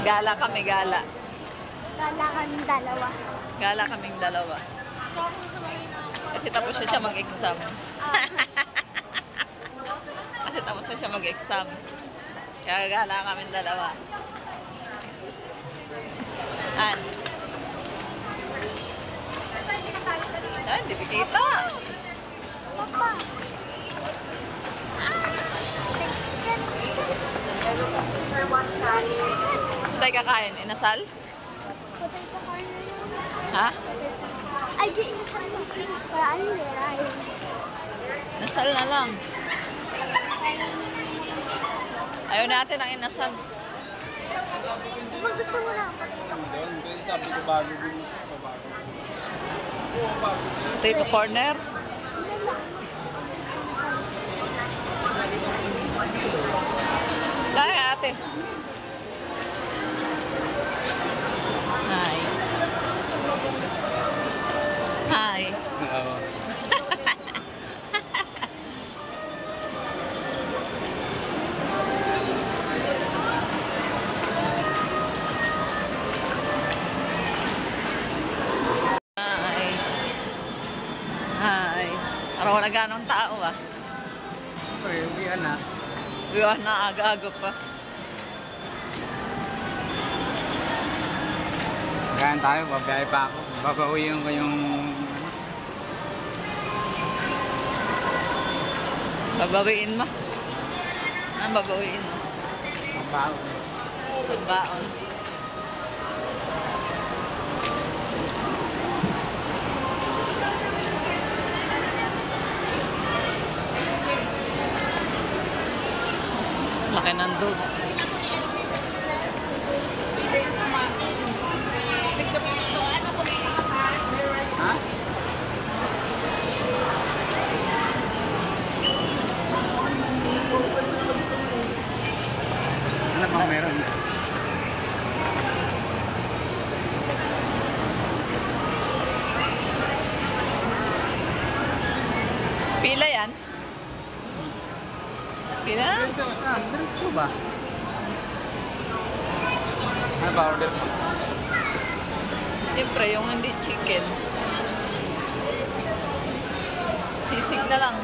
Gala kami, gala. Gala kaming dalawa. Gala kaming dalawa. Kasi tapos na siya mag-exam. Kasi tapos na siya mag-exam. Kaya gala kaming dalawa. An? Ay, hindi kita. Papa. Tayo kakain. Inasal? Potato corn na yun. Ha? Ay, di inasal mo. Para ano rice. Nasal na lang. Ayaw natin ang inasal. Kung gusto mo na ang potato corn. Kasi sabi ko bago din sa bago. Potato corner. Hindi lang. Lagi ate. Hi. Hi. Oo. Hi. Hi. Araw na ganong tao ah. Siyempre, uwian na. Yun na, aga-aga pa. Kaya tayo, babiyahe pa ako. Babawiin ko yung... Babawiin mo. Anong babawiin mo? Mabaho. Pagbaon. Laki ng dog. Ha? Ano bang meron? Pila yan? Pila? Diretso ba? Ano ba order mo? Siyempre, yung hindi chicken. Sisig na lang.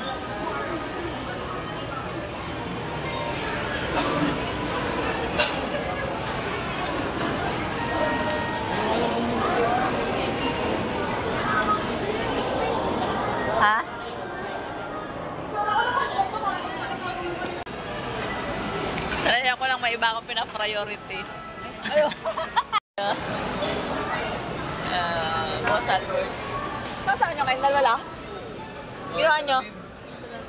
Ha? Sanay ako lang may iba akong pinapriority. Ayun. Boss Albert. Saan nyo kayong dalawa lang? Ginawa nyo?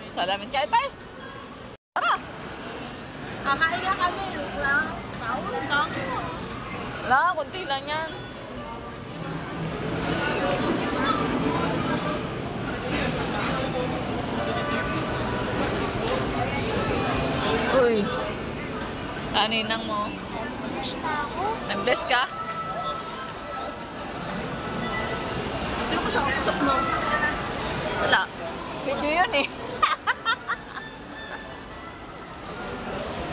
Salamin. Kaya tayo. Tara. Kakain na kami. Tao lang. Wala, kunti lang yan. Uy. Kaninang mo. Finish na ako. Nag-bless ka? Ano ko sa kusap mo? Wala. Video yun eh.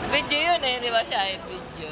Video yun eh, di ba siya? Video.